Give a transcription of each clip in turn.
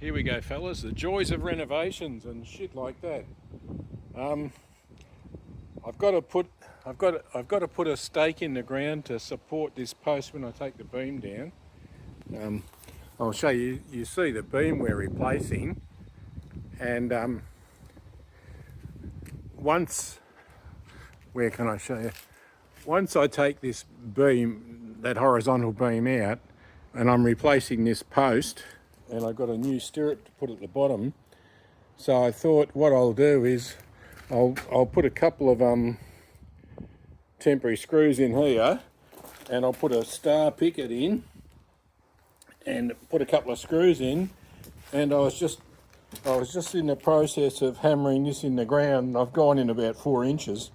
Here we go, fellas. The joys of renovations and shit like that. I've got to put a stake in the ground to support this post when I take the beam down. I'll show you. You see the beam we're replacing, and where can I show you? Once I take this beam, that horizontal beam out, and I'm replacing this post, and I've got a new stirrup to put at the bottom. So I thought what I'll do is I'll put a couple of temporary screws in here, and I'll put a star picket in and put a couple of screws in, and I was just in the process of hammering this in the ground. I've gone in about 4 inches.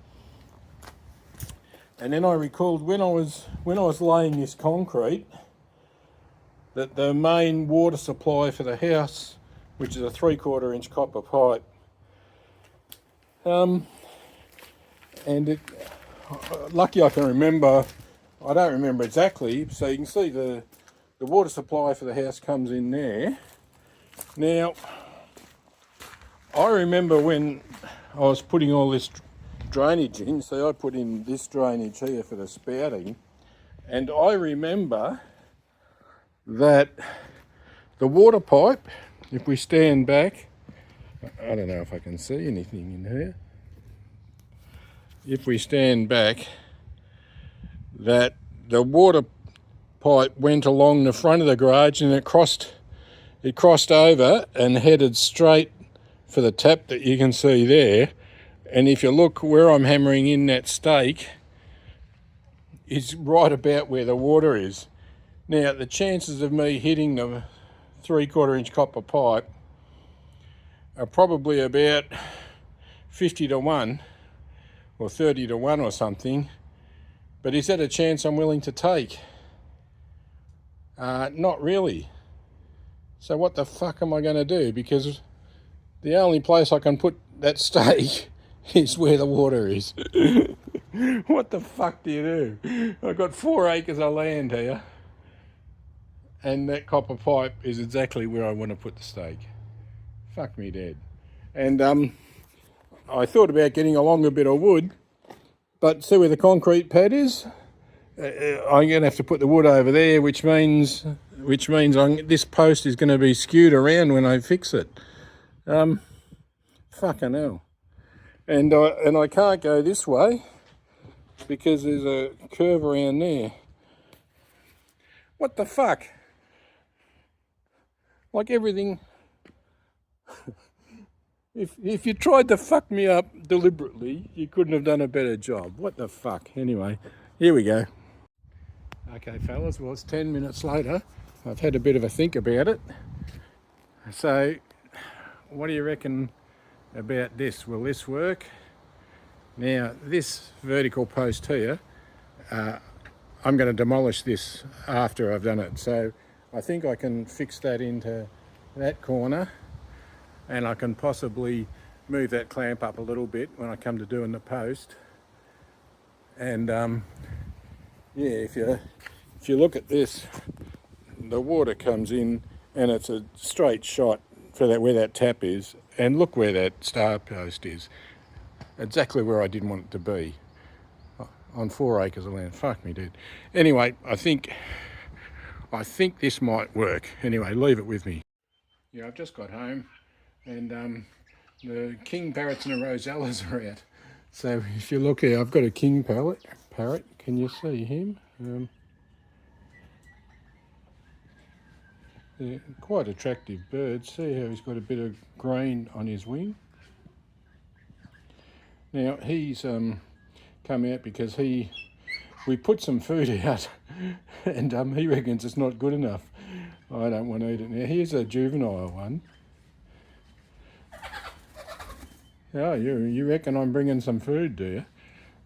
And then I recalled when I was laying this concrete that the main water supply for the house, which is a 3/4 inch copper pipe, and lucky I can remember. I don't remember exactly, so you can see the water supply for the house comes in there. Now, I remember when I was putting all this drainage in, so I put in this drainage here for the spouting, and I remember that the water pipe, if we stand back, I don't know if I can see anything in here. If we stand back, that the water pipe went along the front of the garage and it crossed over and headed straight for the tap that you can see there. And if you look where I'm hammering in that stake, is right about where the water is. Now, the chances of me hitting the 3/4 inch copper pipe are probably about 50 to 1 or 30 to 1 or something. But is that a chance I'm willing to take? Not really. So what the fuck am I going to do? Because the only place I can put that stake is where the water is. What the fuck do you do? I've got 4 acres of land here, and that copper pipe is exactly where I want to put the stake. Fuck me dead. And I thought about getting a longer bit of wood, but see where the concrete pad is? I'm going to have to put the wood over there, which means this post is going to be skewed around when I fix it. Fucking hell. And I can't go this way because there's a curve around there. What the fuck? Like everything. If you tried to fuck me up deliberately, you couldn't have done a better job. What the fuck? Anyway, here we go. Okay, fellas, well, it's 10 minutes later. I've had a bit of a think about it. So, what do you reckon about this? Will this work? Now, this vertical post here, I'm going to demolish this after I've done it. So, I think I can fix that into that corner, and I can possibly move that clamp up a little bit when I come to doing the post. And yeah, if you look at this, the water comes in and it's a straight shot for that where that tap is, and look where that star post is. Exactly where I didn't want it to be. On 4 acres of land. Fuck me, dude. Anyway, I think this might work. Anyway, leave it with me. Yeah, I've just got home, and the king parrots and the rosellas are out. So if you look here, I've got a king parrot. Can you see him? They're quite attractive birds. See how he's got a bit of green on his wing? Now he's come out because we put some food out, and he reckons it's not good enough. I don't want to eat it. Now here's a juvenile one. Oh, you reckon I'm bringing some food, do you?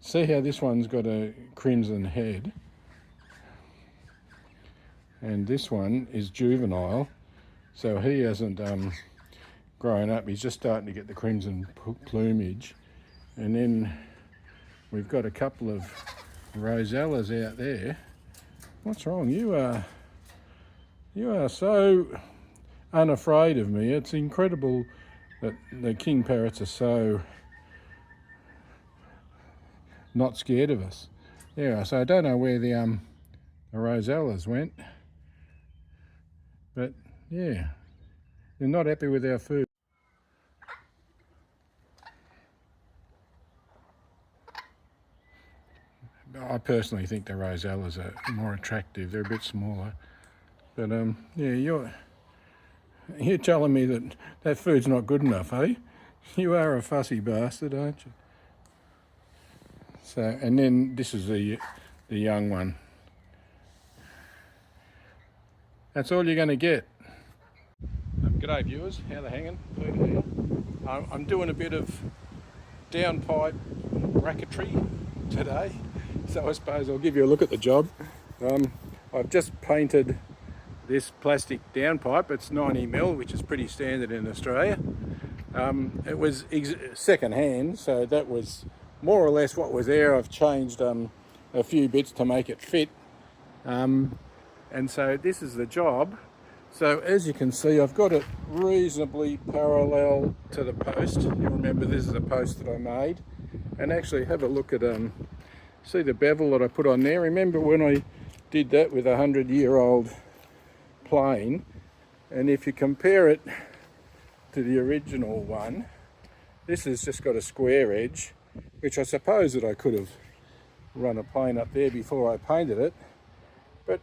See how this one's got a crimson head, and this one is juvenile, so he hasn't grown up. He's just starting to get the crimson plumage. And then we've got a couple of rosellas out there. What's wrong? You are so unafraid of me. It's incredible that the king parrots are so not scared of us. Yeah, so I don't know where the rosellas went, but yeah, they're not happy with our food. I personally think the rosellas are more attractive. They're a bit smaller, but yeah, you're telling me that that food's not good enough, eh? You are a fussy bastard, aren't you? So, and then this is the young one. That's all you're going to get. G'day viewers, how they hanging? Peter here. I'm doing a bit of downpipe bracketry today, so I suppose I'll give you a look at the job. I've just painted this plastic downpipe. It's 90mm, which is pretty standard in Australia. It was second hand, so that was more or less what was there. I've changed a few bits to make it fit, and so this is the job. So as you can see, I've got it reasonably parallel to the post. You remember this is a post that I made, and actually have a look at see the bevel that I put on there. Remember when I did that with a 100-year-old plane, and if you compare it to the original one, this has just got a square edge, which I suppose that I could have run a plane up there before I painted it, but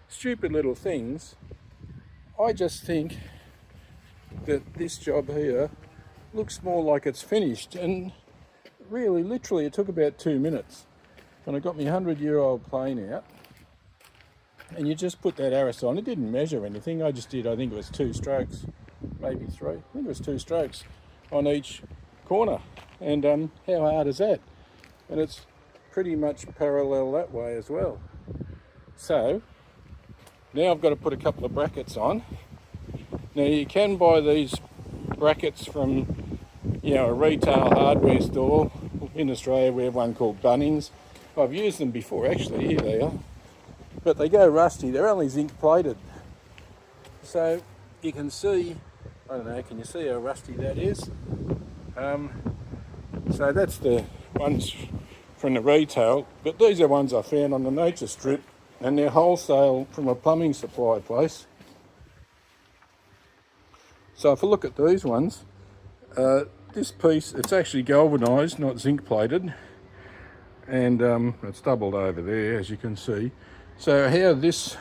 stupid little things. I just think that this job here looks more like it's finished, and really literally it took about 2 minutes, and I got my 100-year-old plane out, and you just put that arris on. It didn't measure anything. I just did, I think it was 2 strokes, maybe 3. I think it was 2 strokes on each corner, and how hard is that? And it's pretty much parallel that way as well. So now I've got to put a couple of brackets on. Now you can buy these brackets from, a retail hardware store in Australia. We have one called Bunnings. I've used them before actually, here they are. But they go rusty, they're only zinc plated. So you can see, I don't know, can you see how rusty that is? So that's the ones from the retail, but these are ones I found on the nature strip, and they're wholesale from a plumbing supply place. So if I look at these ones, this piece, it's actually galvanised, not zinc plated, and it's doubled over there, as you can see. So how this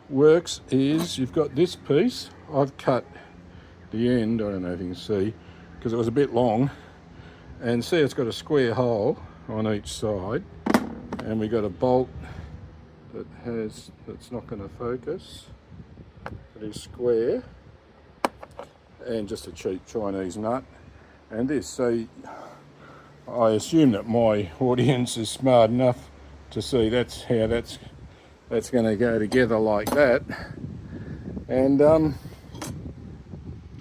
works is you've got this piece. I've cut the end, I don't know if you can see, because it was a bit long, and see it's got a square hole on each side, and we got a bolt that's not going to focus, that is square, and just a cheap Chinese nut, and this. So I assume that my audience is smart enough to see that's how that's going to go together like that. And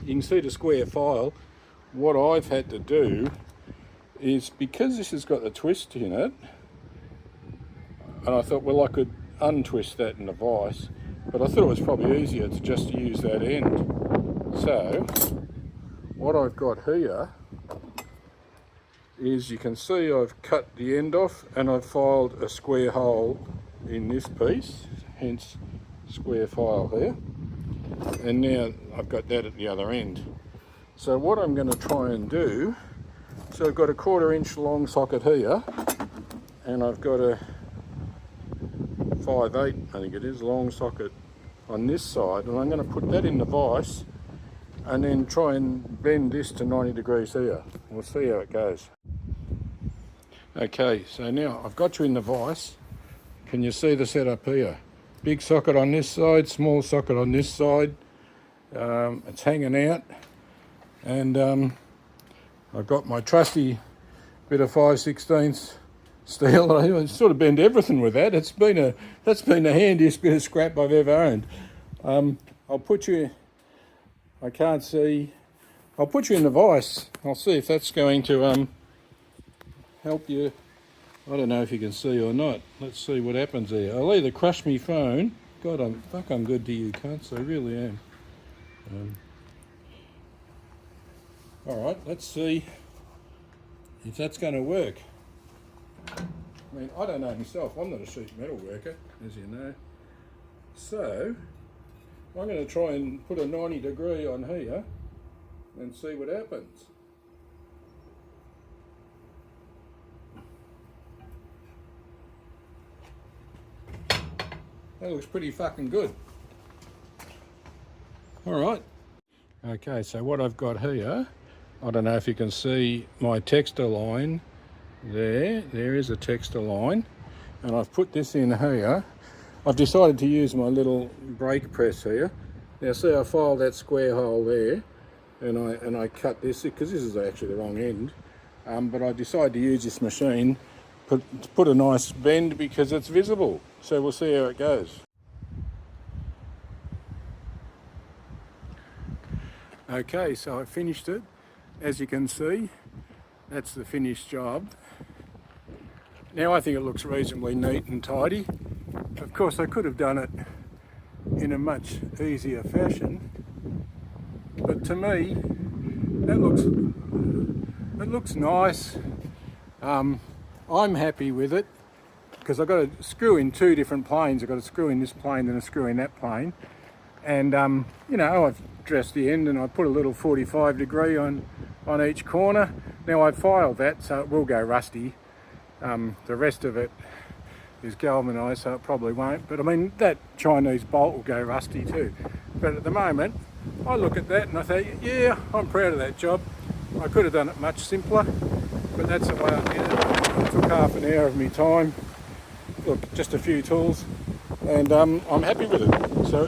you can see the square file. What I've had to do is, because this has got the twist in it, and I thought, well, I could untwist that in the vise, but I thought it was probably easier to just use that end. So what I've got here is, you can see I've cut the end off, and I've filed a square hole in this piece, hence square file there, and now I've got that at the other end. So what I'm going to try and do, so I've got a 1/4 inch long socket here, and I've got a 5/8, I think it is, long socket on this side, and I'm going to put that in the vise and then try and bend this to 90 degrees here. We'll see how it goes. Okay, so now I've got you in the vise. Can you see the setup here? Big socket on this side, small socket on this side. It's hanging out, and I've got my trusty bit of 5/16 steel. I sort of bend everything with that. That's been the handiest bit of scrap I've ever owned. I'll put you, I can't see, I'll put you in the vise. I'll see if that's going to help you. I don't know if you can see or not. Let's see what happens there. I'll either crush me phone. God, I'm good to you cunts, I really am. All right, let's see if that's going to work. I mean, I don't know myself. I'm not a sheet metal worker, as you know. So I'm going to try and put a 90-degree on here and see what happens. That looks pretty fucking good. All right. Okay, so what I've got here, I don't know if you can see my texture line there. There is a texture line, and I've put this in here. I've decided to use my little brake press here. Now see, I filed that square hole there, and I cut this because this is actually the wrong end. But I decided to use this machine to put a nice bend because it's visible. So we'll see how it goes. Okay, so I finished it. As you can see, that's the finished job. Now I think it looks reasonably neat and tidy. Of course, I could have done it in a much easier fashion, but to me, it looks nice. I'm happy with it because I've got to screw in two different planes. I've got to screw in this plane and a screw in that plane. And you know, I've dressed the end and I put a little 45-degree on each corner. Now I filed that so it will go rusty. The rest of it is galvanised, so it probably won't. But I mean, that Chinese bolt will go rusty too. But at the moment, I look at that and I think, yeah, I'm proud of that job. I could have done it much simpler, but that's the way I did it. It took half an hour of my time. Look, just a few tools, and I'm happy with it. So,